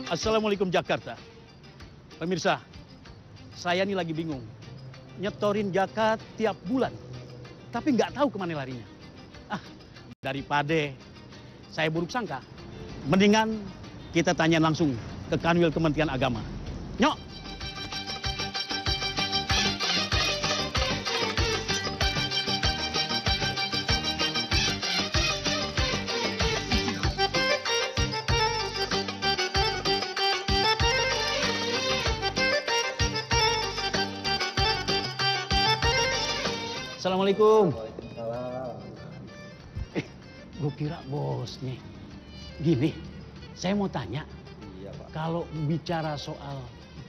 Assalamualaikum Jakarta. Pemirsa, saya ini lagi bingung. Nyetorin zakat tiap bulan, tapi nggak tahu kemana larinya. Daripada saya buruk sangka, mendingan kita tanya langsung ke Kanwil Kementerian Agama. Nyok! Assalamualaikum. Waalaikumsalam. Gue kira bosnya. Gini, saya mau tanya. Iya, Pak. Kalau bicara soal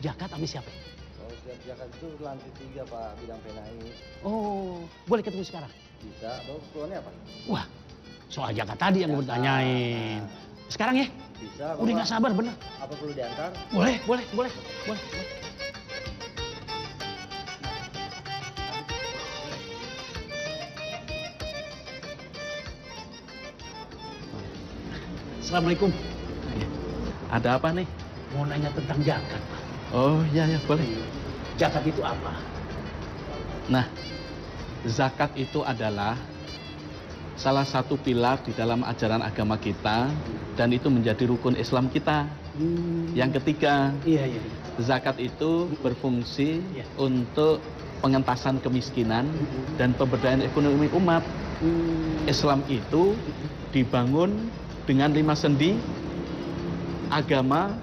zakat sama siapa? Oh, siap zakat itu lantai 3, Pak, bidang penai. Oh, boleh ketemu sekarang? Bisa. Bawa keperluannya apa? Wah, soal zakat tadi yang gue tanyain. Sekarang ya? Bisa, Bapak. Udah nggak sabar, bener. Apa perlu diantar? Boleh. Assalamualaikum. Ada apa nih? Mau nanya tentang zakat, Pak. Oh iya boleh. Zakat itu apa? Nah, zakat itu adalah salah satu pilar di dalam ajaran agama kita dan itu menjadi rukun Islam kita. Yang ketiga, Iya. zakat itu berfungsi Iya. untuk pengentasan kemiskinan dan pemberdayaan ekonomi umat. Islam itu dibangun dengan 5 sendi agama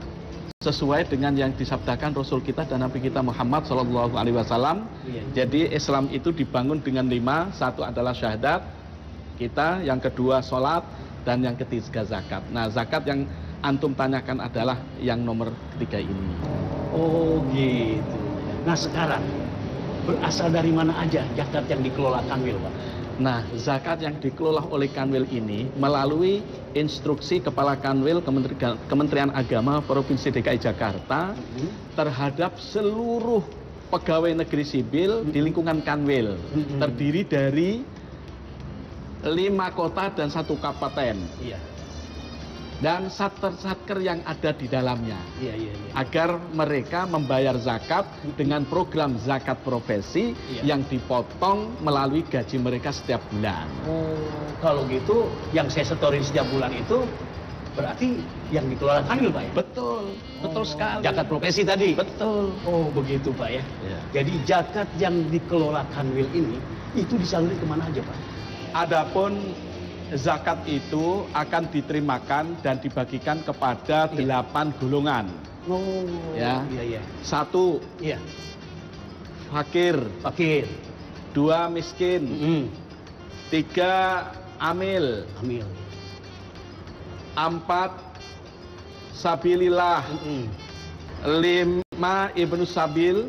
sesuai dengan yang disabdakan Rasul kita dan Nabi kita Muhammad SAW. Iya. Jadi Islam itu dibangun dengan 5, satu adalah syahadat kita, yang kedua sholat, dan yang ketiga zakat. Nah, zakat yang antum tanyakan adalah yang nomor 3 ini. Oh gitu. Nah sekarang berasal dari mana aja zakat yang dikelola Kanwil, Pak? Nah, zakat yang dikelola oleh Kanwil ini melalui instruksi Kepala Kanwil Kementerian Agama Provinsi DKI Jakarta terhadap seluruh pegawai negeri sipil di lingkungan Kanwil. Terdiri dari 5 kota dan 1 kabupaten. Iya. Dan satker-satker yang ada di dalamnya. Iya. Agar mereka membayar zakat dengan program zakat profesi yang dipotong melalui gaji mereka setiap bulan. Oh, kalau gitu yang saya setorin setiap bulan itu berarti yang dikelola Kanwil, Pak ya? Betul sekali. Zakat profesi tadi? Betul. Oh, begitu, Pak ya. Ya. Jadi zakat yang dikelola Kanwil ini itu disalurin kemana aja, Pak? Adapun zakat itu akan diterimakan dan dibagikan kepada 8 golongan. Oh, Ya. Iya. 1, Iya. fakir. 2, miskin. 3, amil. Amil. 4, sabilillah. 5, ibnu sabil.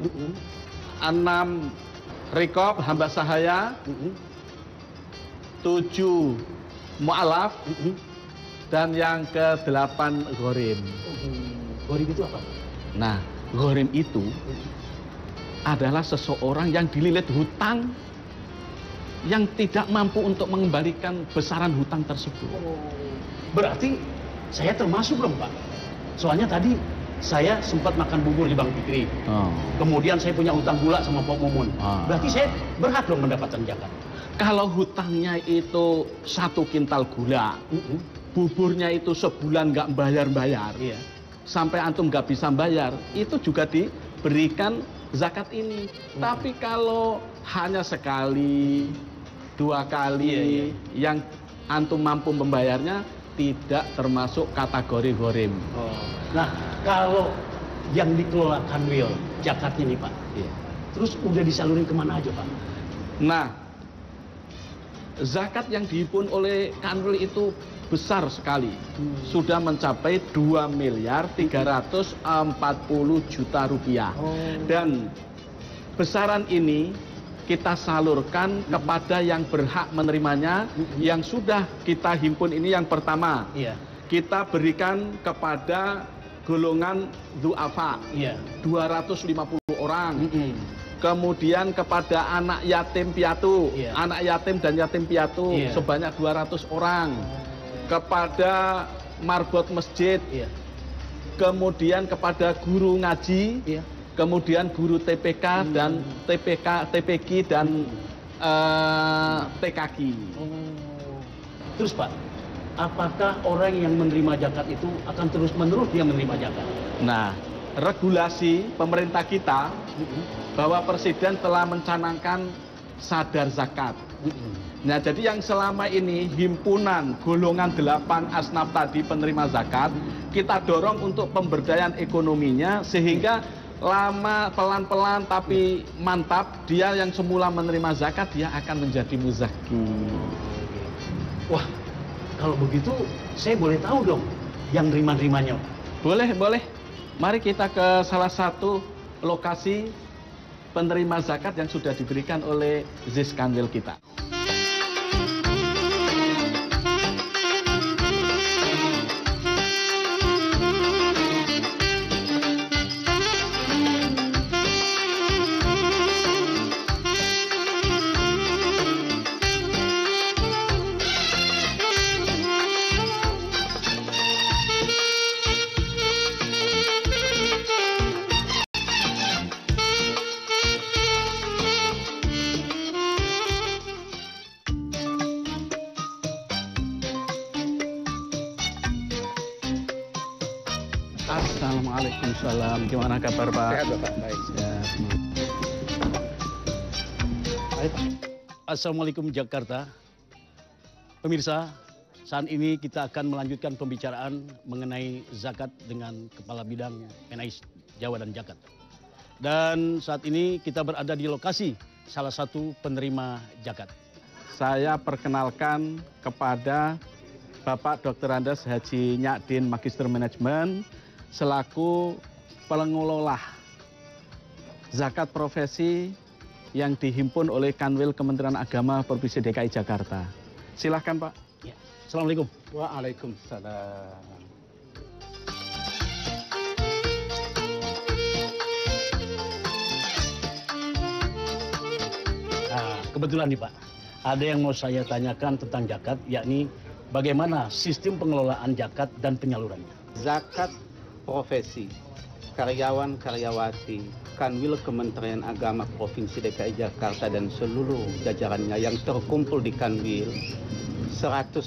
6, rikob, hamba sahaya. 7, mu'alaf. Dan yang ke-8, ghorim. Ghorim itu apa? Nah, ghorim itu adalah seseorang yang dililit hutang yang tidak mampu untuk mengembalikan besaran hutang tersebut. Oh, berarti saya termasuk dong, Pak. Soalnya tadi saya sempat makan bubur di Bang Fikri. Kemudian saya punya hutang gula sama Pok Mumun. Berarti saya berhak dong mendapatkan zakat. Kalau hutangnya itu 1 kintal gula, buburnya itu sebulan nggak bayar-bayar, Iya. sampai antum nggak bisa bayar, itu juga diberikan zakat ini. Tapi kalau hanya sekali, 2 kali, yang antum mampu membayarnya, tidak termasuk kategori ghorim. Nah, kalau yang dikelola Kanwil zakatnya nih, Pak, terus udah disalurin kemana aja, Pak? Nah, zakat yang dihimpun oleh Kanwil itu besar sekali. Sudah mencapai 2.340.000.000 rupiah. Dan besaran ini kita salurkan kepada yang berhak menerimanya, yang sudah kita himpun ini. Yang pertama, kita berikan kepada golongan du'afa, 250 orang. Kemudian kepada anak yatim piatu, anak yatim dan yatim piatu sebanyak 200 orang. Kepada marbot masjid kemudian kepada guru ngaji, Iya. kemudian guru TPK dan TPK dan TKQ. Terus Pak, apakah orang yang menerima zakat itu akan terus-menerus dia menerima zakat? Nah, regulasi pemerintah kita bahwa Presiden telah mencanangkan sadar zakat. Nah, jadi yang selama ini himpunan golongan 8 asnaf tadi penerima zakat, kita dorong untuk pemberdayaan ekonominya sehingga lama pelan-pelan tapi mantap dia yang semula menerima zakat dia akan menjadi muzaki. Wah, kalau begitu saya boleh tahu dong yang nerima-nerimanya. Boleh, boleh. Mari kita ke salah satu lokasi penerima zakat yang sudah diberikan oleh Ziskanwil kita. Assalamualaikum, salam. Gimana kabar Pak? Sehat Bapak, baik. Sehat. Assalamualaikum Jakarta. Pemirsa, saat ini kita akan melanjutkan pembicaraan mengenai zakat dengan Kepala Bidang PNAI Jawa dan Jakarta. Dan saat ini kita berada di lokasi salah satu penerima zakat. Saya perkenalkan kepada Bapak Dr. Andes Haji Nyakdin Magister Manajemen selaku pengelola zakat profesi yang dihimpun oleh Kanwil Kementerian Agama Provinsi DKI Jakarta. Silahkan Pak. Ya. Assalamualaikum. Waalaikumsalam. Nah, kebetulan nih Pak, ada yang mau saya tanyakan tentang zakat, yakni bagaimana sistem pengelolaan zakat dan penyalurannya. Zakat profesi, karyawan-karyawati, Kanwil Kementerian Agama Provinsi DKI Jakarta dan seluruh jajarannya yang terkumpul di Kanwil, 100%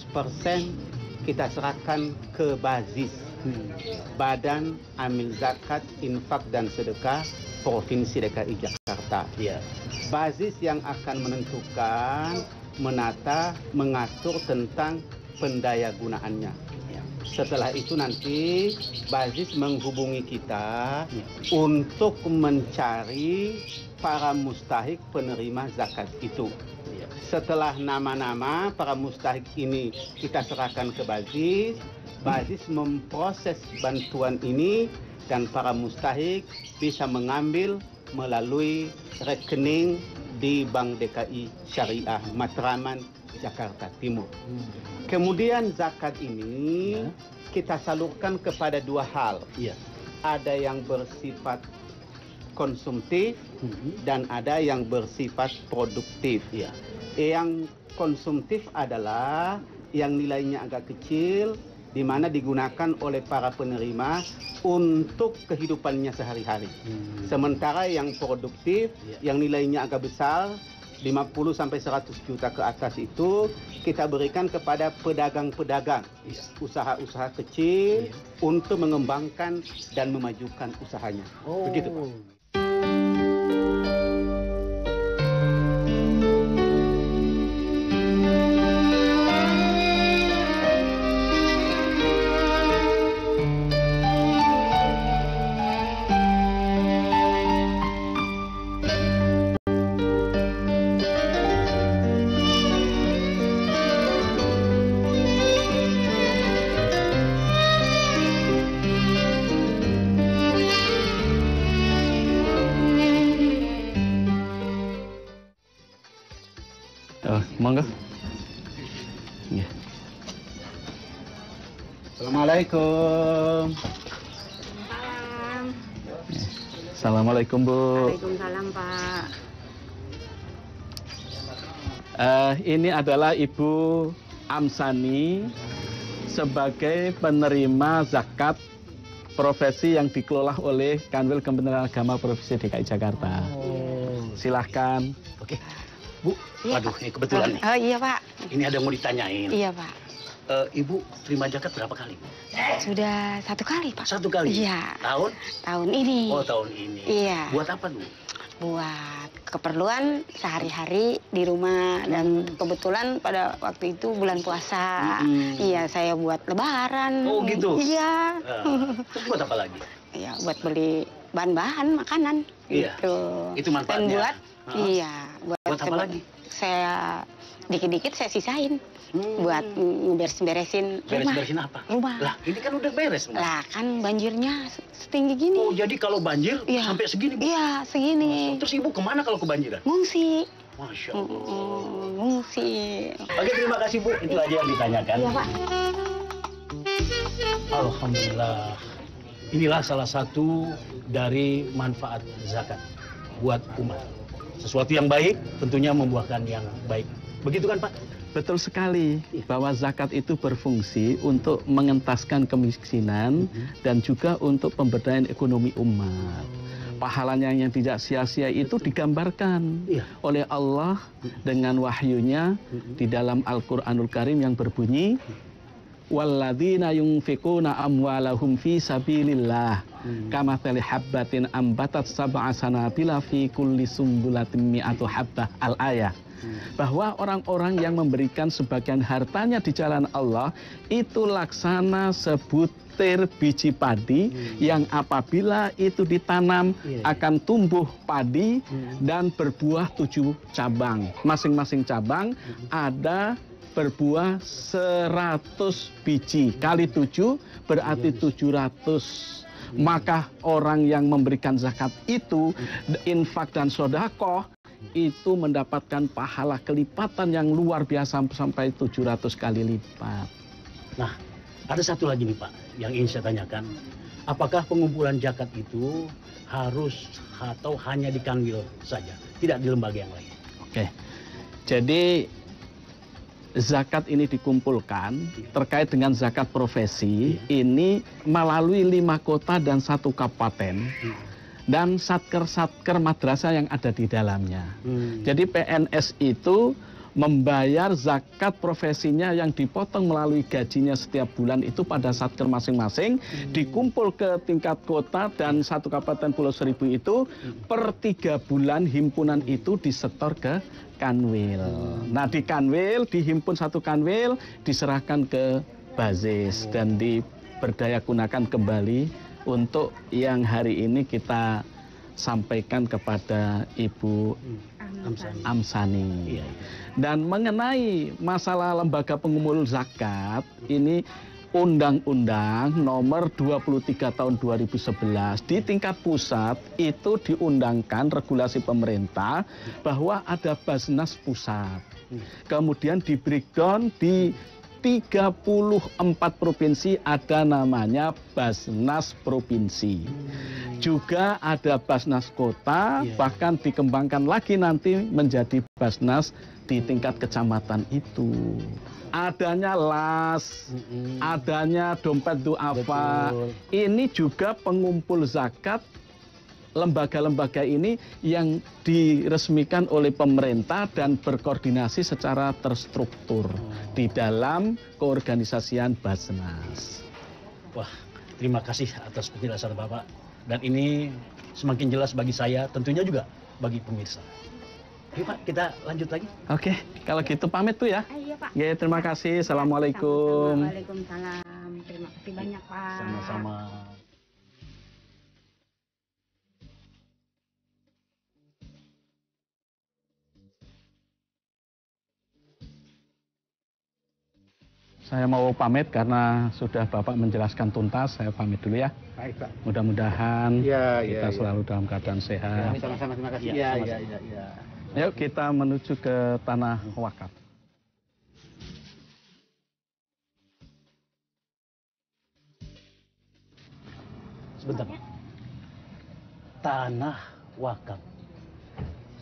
kita serahkan ke Bazis, Badan Amil Zakat, Infak dan Sedekah Provinsi DKI Jakarta. Iya. Bazis yang akan menentukan, menata, mengatur tentang pendayagunaannya. Setelah itu nanti Bazis menghubungi kita untuk mencari para mustahik penerima zakat itu. Setelah nama-nama para mustahik ini kita serahkan ke Bazis, Bazis memproses bantuan ini dan para mustahik bisa mengambil melalui rekening di Bank DKI Syariah Matraman Jakarta Timur. Kemudian zakat ini kita salurkan kepada dua hal. Iya. Ada yang bersifat konsumtif dan ada yang bersifat produktif. Iya. Yang konsumtif adalah yang nilainya agak kecil, di mana digunakan oleh para penerima untuk kehidupannya sehari-hari. Sementara yang produktif, yang nilainya agak besar, 50 sampai 100 juta ke atas itu kita berikan kepada pedagang-pedagang, usaha-usaha kecil untuk mengembangkan dan memajukan usahanya. Begitu Pak. Monggo. Ya. Assalamualaikum. Salam. Assalamualaikum Bu. Waalaikumsalam Pak. Ini adalah Ibu Amsani sebagai penerima zakat profesi yang dikelola oleh Kanwil Kementerian Agama Provinsi DKI Jakarta. Silahkan. Oke. Bu, Iya, waduh Pak. ini kebetulan nih. Oh iya Pak. Ini ada yang mau ditanyain. Iya Pak. Ibu terima zakat berapa kali? Sudah 1 kali Pak. 1 kali? Iya. Tahun? Tahun ini. Oh, tahun ini. Iya. Buat apa, Bu? Buat keperluan sehari-hari di rumah dan kebetulan pada waktu itu bulan puasa. Iya, saya buat lebaran. Oh, gitu? Iya. Terus buat apa lagi? Iya, buat beli bahan-bahan makanan. Iya. Gitu. Itu manfaatnya. Dan buat iya, Buat apa lagi? Saya dikit-dikit saya sisain buat ngeberes-beresin rumah. Beres-beresin apa? Rumah. Lah, ini kan udah beres. Bu. Lah kan banjirnya setinggi gini. Oh, jadi kalau banjir Iya. sampai segini, Bu? Iya, segini. Terus Ibu kemana kalau kebanjiran? Ngungsi. Masya Allah. Ngungsi. Oke, terima kasih, Bu. Itu aja yang ditanyakan. Iya, Pak. Alhamdulillah. Inilah salah satu dari manfaat zakat buat umat. Sesuatu yang baik tentunya membuahkan yang baik. Begitu kan, Pak? Betul sekali bahwa zakat itu berfungsi untuk mengentaskan kemiskinan dan juga untuk pemberdayaan ekonomi umat. Pahalanya yang tidak sia-sia itu digambarkan oleh Allah dengan wahyunya di dalam Al-Qur'anul Karim yang berbunyi walladzina yunfiquna amwalahum fi sabilillah kamathali habbatin ambatat sab'a sanabila fi kulli sumbulatin mi'atu habbah al-ayah. Bahwa orang-orang yang memberikan sebagian hartanya di jalan Allah itu laksana sebutir biji padi yang apabila itu ditanam akan tumbuh padi dan berbuah 7 cabang. Masing-masing cabang ada berbuah 100 biji kali 7 berarti 700. Maka orang yang memberikan zakat itu infak dan sodakoh itu mendapatkan pahala kelipatan yang luar biasa sampai 700 kali lipat. Nah, ada satu lagi nih, Pak, yang ingin saya tanyakan. Apakah pengumpulan zakat itu harus atau hanya di Kanwil saja, tidak di lembaga yang lain? Oke, jadi zakat ini dikumpulkan terkait dengan zakat profesi ini melalui 5 kota dan 1 kabupaten. Dan satker-satker madrasah yang ada di dalamnya. Jadi PNS itu membayar zakat profesinya yang dipotong melalui gajinya setiap bulan itu pada satker masing-masing, dikumpul ke tingkat kota dan 1 kabupaten Pulau Seribu itu per 3 bulan himpunan itu disetor ke Kanwil. Nah di Kanwil, dihimpun 1 Kanwil, diserahkan ke Bazis dan diberdayagunakan kembali untuk yang hari ini kita sampaikan kepada Ibu Amsani. Dan mengenai masalah lembaga pengumpul zakat, ini Undang-Undang Nomor 23 Tahun 2011 di tingkat pusat itu diundangkan regulasi pemerintah bahwa ada Basnas pusat. Kemudian di breakdown di 34 provinsi ada namanya Basnas provinsi. Juga ada Basnas kota, bahkan dikembangkan lagi nanti menjadi Basnas di tingkat kecamatan itu. Adanya LAS, adanya dompet duafa. Ini juga pengumpul zakat. Lembaga-lembaga ini yang diresmikan oleh pemerintah dan berkoordinasi secara terstruktur di dalam keorganisasian Basnas. Wah, terima kasih atas penjelasan Bapak. Dan ini semakin jelas bagi saya, tentunya juga bagi pemirsa. Oke Pak, kita lanjut lagi. Oke, kalau gitu pamit tuh ya. Iya Pak. Ya, terima kasih. Assalamualaikum. Waalaikumsalam. Terima kasih banyak Pak. Sama-sama. Saya mau pamit karena sudah Bapak menjelaskan tuntas. Saya pamit dulu ya. Baik, Pak. Mudah-mudahan Ya, kita selalu dalam keadaan sehat. Sama-sama, terima kasih. Iya, Ya. Yuk kita menuju ke tanah wakaf. Sebentar Pak. Tanah wakaf.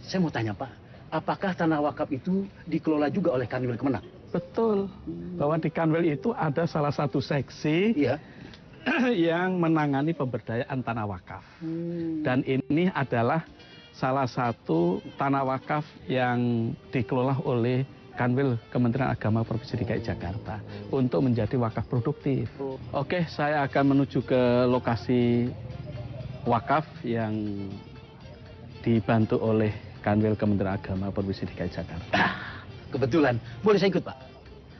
Saya mau tanya Pak, apakah tanah wakaf itu dikelola juga oleh Kanwil Kemenang? Betul, bahwa di Kanwil itu ada salah satu seksi Iya. yang menangani pemberdayaan tanah wakaf. Dan ini adalah salah satu tanah wakaf yang dikelola oleh Kanwil Kementerian Agama Provinsi DKI Jakarta untuk menjadi wakaf produktif. Oke, saya akan menuju ke lokasi wakaf yang dibantu oleh Kanwil Kementerian Agama Provinsi DKI Jakarta. Kebetulan, boleh saya ikut Pak?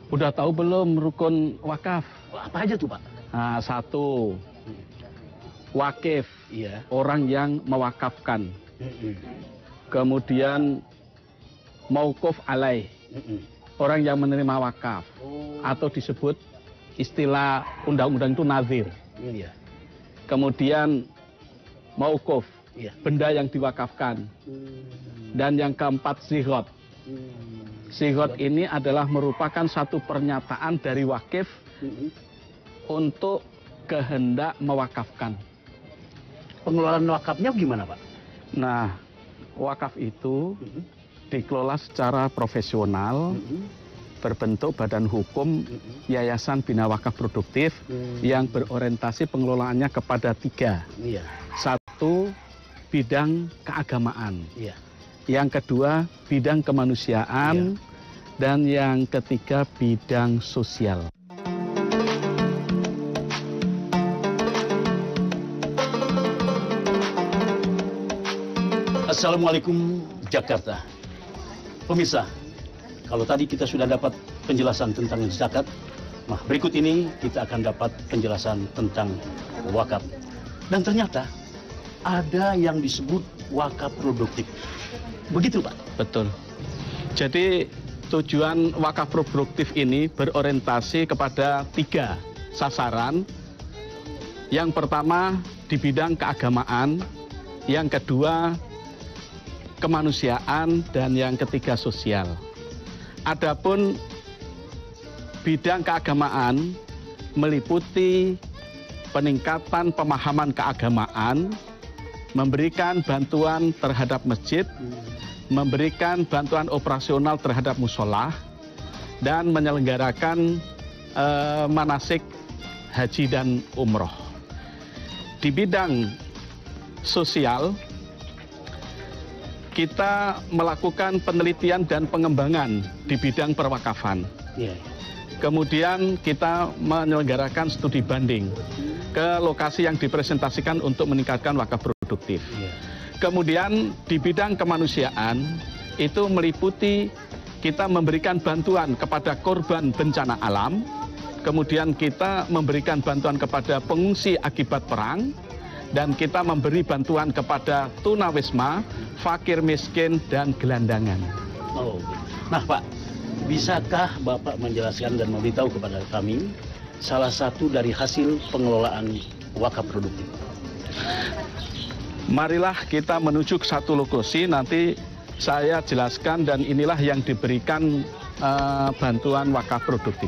Udah tahu belum rukun wakaf? Apa aja tuh Pak? Nah, satu, wakif, Iya. orang yang mewakafkan. Kemudian mauquf alaih, orang yang menerima wakaf, atau disebut istilah undang-undang itu nazir. Iya. Kemudian mauquf, Iya. benda yang diwakafkan. Dan yang keempat sighot. Sighot ini adalah merupakan satu pernyataan dari wakif untuk kehendak mewakafkan. Pengelolaan wakafnya gimana Pak? Nah, wakaf itu dikelola secara profesional, berbentuk badan hukum Yayasan Bina Wakaf Produktif yang berorientasi pengelolaannya kepada 3. Iya. 1, bidang keagamaan. Iya. Yang kedua, bidang kemanusiaan. Dan yang ketiga, bidang sosial. Assalamualaikum Jakarta. Pemirsa, kalau tadi kita sudah dapat penjelasan tentang zakat, nah berikut ini kita akan dapat penjelasan tentang wakaf. Dan ternyata ada yang disebut wakaf produktif. Begitu Pak? Betul. Jadi tujuan wakaf produktif ini berorientasi kepada 3 sasaran. Yang pertama di bidang keagamaan, yang kedua kemanusiaan, dan yang ketiga sosial. Adapun bidang keagamaan meliputi peningkatan pemahaman keagamaan, memberikan bantuan terhadap masjid, memberikan bantuan operasional terhadap musola, dan menyelenggarakan manasik haji dan umroh. Di bidang sosial, kita melakukan penelitian dan pengembangan di bidang perwakafan. Iya. Kemudian kita menyelenggarakan studi banding ke lokasi yang dipresentasikan untuk meningkatkan wakaf produktif. Iya. Kemudian di bidang kemanusiaan itu meliputi kita memberikan bantuan kepada korban bencana alam, kemudian kita memberikan bantuan kepada pengungsi akibat perang, dan kita memberi bantuan kepada tunawisma, fakir miskin, dan gelandangan. Oh. Nah Pak, bisakah Bapak menjelaskan dan memberitahu kepada kami salah satu dari hasil pengelolaan wakaf produktif? Marilah kita menuju ke satu lokasi, nanti saya jelaskan, dan inilah yang diberikan bantuan wakaf produktif.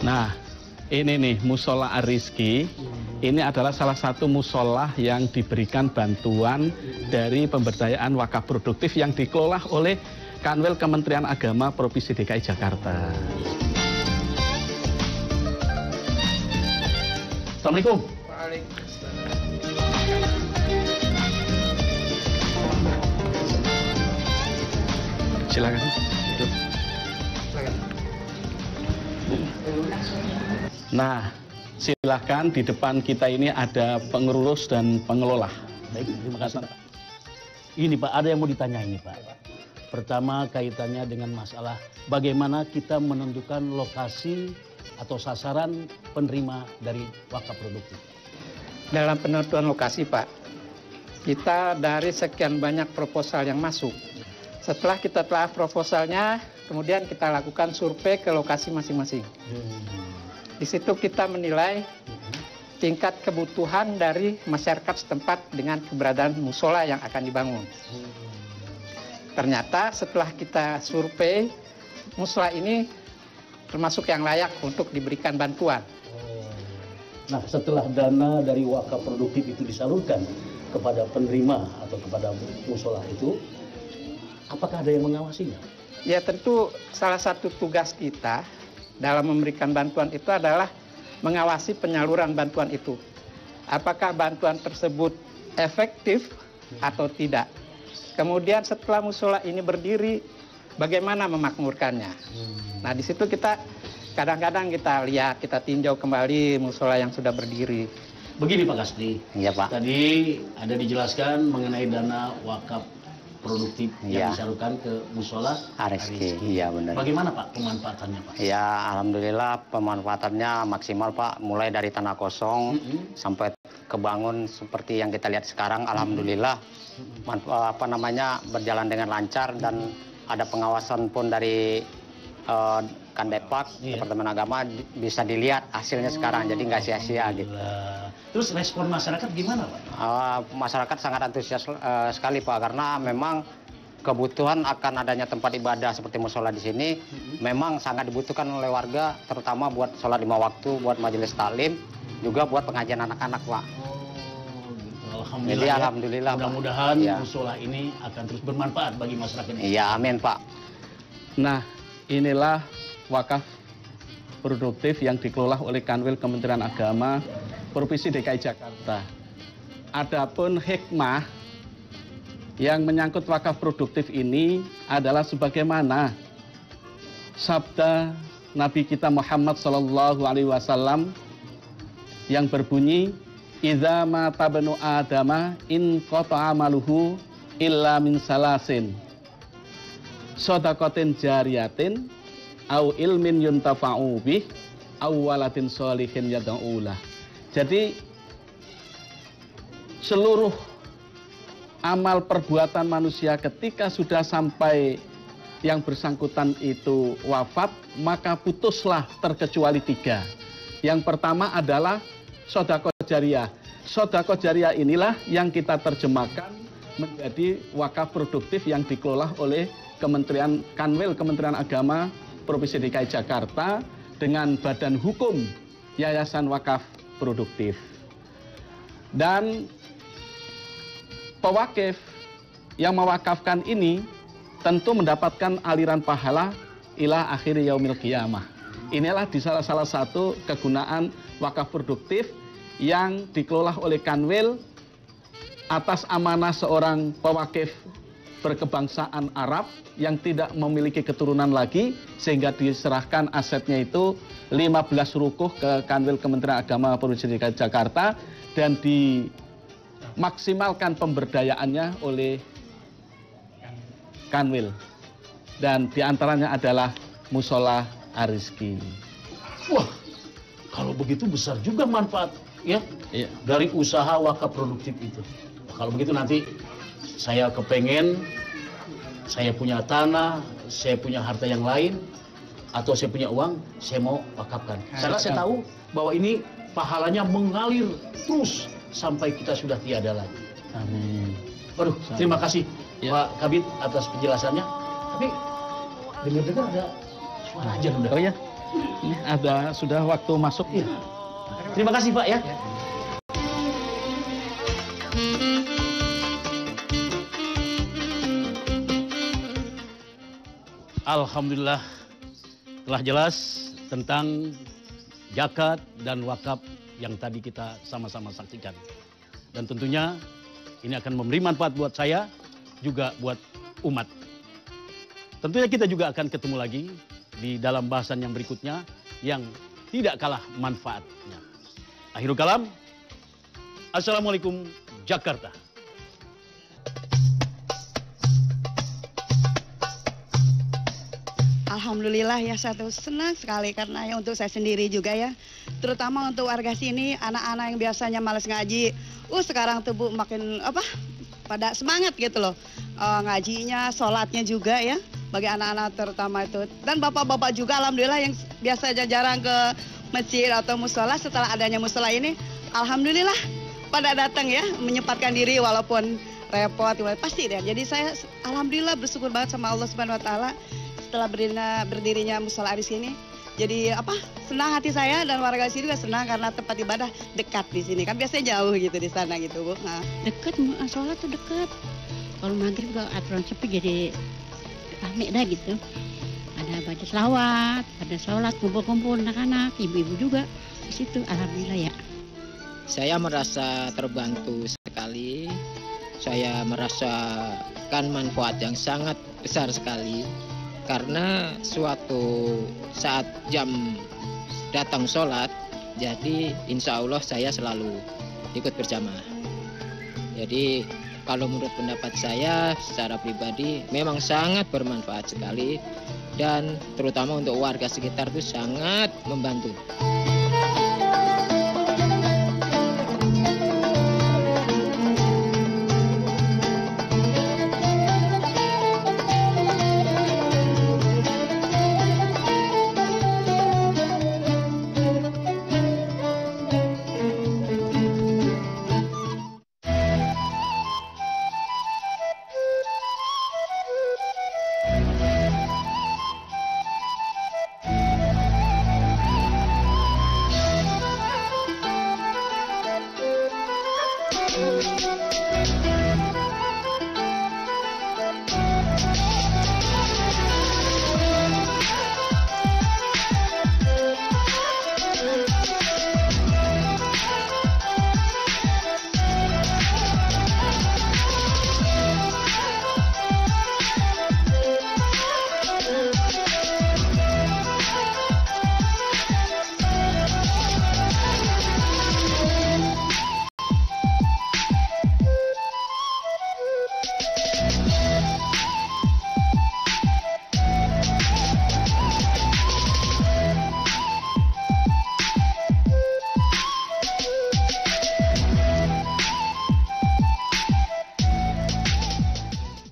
Nah, ini nih musola Ar-Rizki. Ini adalah salah satu musola yang diberikan bantuan dari pemberdayaan wakaf produktif yang dikelola oleh Kanwil Kementerian Agama Provinsi DKI Jakarta. Assalamualaikum. Silakan. Nah, silakan, di depan kita ini ada pengurus dan pengelola. Baik, terima kasih Pak. Ini Pak, ada yang mau ditanya ini Pak. Pertama kaitannya dengan masalah bagaimana kita menentukan lokasi atau sasaran penerima dari wakaf produktif. Dalam penentuan lokasi Pak, kita dari sekian banyak proposal yang masuk. Setelah kita telah proposalnya, kemudian kita lakukan survei ke lokasi masing-masing. Di situ kita menilai tingkat kebutuhan dari masyarakat setempat dengan keberadaan musola yang akan dibangun. Ternyata setelah kita survei, musola ini termasuk yang layak untuk diberikan bantuan. Nah, setelah dana dari wakaf produktif itu disalurkan kepada penerima atau kepada musola itu, apakah ada yang mengawasinya? Ya tentu salah satu tugas kita dalam memberikan bantuan itu adalah mengawasi penyaluran bantuan itu. Apakah bantuan tersebut efektif atau tidak. Kemudian setelah musola ini berdiri, bagaimana memakmurkannya. Nah di situ kita kadang-kadang kita lihat, kita tinjau kembali musola yang sudah berdiri. Begini Pak Kasdi, Iya Pak. tadi ada dijelaskan mengenai dana wakaf produktif yang Iya. disalurkan ke musola Ariski, iya benar. Bagaimana Pak pemanfaatannya Pak? Ya alhamdulillah pemanfaatannya maksimal Pak, mulai dari tanah kosong sampai kebangun seperti yang kita lihat sekarang. Alhamdulillah berjalan dengan lancar dan ada pengawasan pun dari Kandepak, Iya. Departemen Agama, bisa dilihat hasilnya sekarang, jadi nggak sia-sia gitu. Terus respon masyarakat gimana Pak? Masyarakat sangat antusias sekali Pak, karena memang kebutuhan akan adanya tempat ibadah seperti musola di sini memang sangat dibutuhkan oleh warga, terutama buat sholat 5 waktu, buat majelis taklim, juga buat pengajian anak-anak Pak. Alhamdulillah. Jadi ya. alhamdulillah, Pak. Mudah-mudahan Ya. musola ini akan terus bermanfaat bagi masyarakat ini. Iya amin Pak. Nah, inilah wakaf produktif yang dikelola oleh Kanwil Kementerian Agama Provinsi DKI Jakarta. Adapun hikmah yang menyangkut wakaf produktif ini adalah sebagaimana sabda Nabi kita Muhammad SAW yang berbunyi, "Idza mata banu Adama in qata'a amaluhu illa min salasin. Shadaqatin jariyatin au ilmin yuntafa'u bih au waladin sholihin yad'ulah." Jadi seluruh amal perbuatan manusia ketika sudah sampai yang bersangkutan itu wafat, maka putuslah terkecuali 3. Yang pertama adalah sedekah jariyah. Sedekah jariyah inilah yang kita terjemahkan menjadi wakaf produktif yang dikelola oleh Kementerian Kanwil Kementerian Agama Provinsi DKI Jakarta dengan badan hukum Yayasan Wakaf Produktif. Dan pewakif yang mewakafkan ini tentu mendapatkan aliran pahala ila akhir yaumil qiyamah. Inilah di salah satu kegunaan wakaf produktif yang dikelola oleh Kanwil atas amanah seorang pewakif berkebangsaan Arab yang tidak memiliki keturunan lagi, sehingga diserahkan asetnya itu 15 rukuh ke Kanwil Kementerian Agama Provinsi DKI Jakarta dan dimaksimalkan pemberdayaannya oleh Kanwil, dan diantaranya adalah musola Ariski. Wah, kalau begitu besar juga manfaat ya Iya. dari usaha wakaf produktif itu. Kalau begitu nanti saya kepengen saya punya tanah, saya punya harta yang lain, atau saya punya uang, saya mau wakafkan. Karena saya tahu bahwa ini pahalanya mengalir terus sampai kita sudah tiada lagi. Amin. Waduh, terima kasih Ya. Pak Kabid atas penjelasannya. Tapi dengar-dengar ada suara ajan udah. Oh ya, ini ada sudah waktu masuk. Iya. Terima kasih Pak ya. Alhamdulillah telah jelas tentang zakat dan wakaf yang tadi kita sama-sama saksikan. Dan tentunya ini akan memberi manfaat buat saya, juga buat umat. Tentunya kita juga akan ketemu lagi di dalam bahasan yang berikutnya yang tidak kalah manfaatnya. Akhirul kalam, Assalamualaikum Jakarta. Alhamdulillah ya, saya tuh senang sekali karena ya untuk saya sendiri juga ya, terutama untuk warga sini, anak-anak yang biasanya malas ngaji, sekarang tuh Bu makin pada semangat gitu loh, ngajinya, sholatnya juga ya, bagi anak-anak terutama itu, dan bapak-bapak juga alhamdulillah yang biasanya jarang ke masjid atau musola, setelah adanya musola ini, alhamdulillah pada datang ya, menyempatkan diri walaupun repot, pasti deh. Jadi saya alhamdulillah bersyukur banget sama Allah Subhanahu Wa Taala. Setelah berdirinya musola Ariski ini, jadi apa? Senang hati saya dan warga sini juga senang karena tempat ibadah dekat di sini. Kan biasanya jauh gitu di sana gitu, Bu. Nah, Dekat, sholat tuh dekat. Kalau maghrib kalau aturan sepi jadi rame dah gitu. Ada baca selawat, ada sholat, kumpul-kumpul anak-anak, ibu-ibu juga di situ. Alhamdulillah ya. Saya merasa terbantu sekali. Saya merasakan manfaat yang sangat besar sekali. Karena suatu saat jam datang sholat, jadi insya Allah saya selalu ikut berjamaah. Jadi kalau menurut pendapat saya secara pribadi memang sangat bermanfaat sekali dan terutama untuk warga sekitar itu sangat membantu.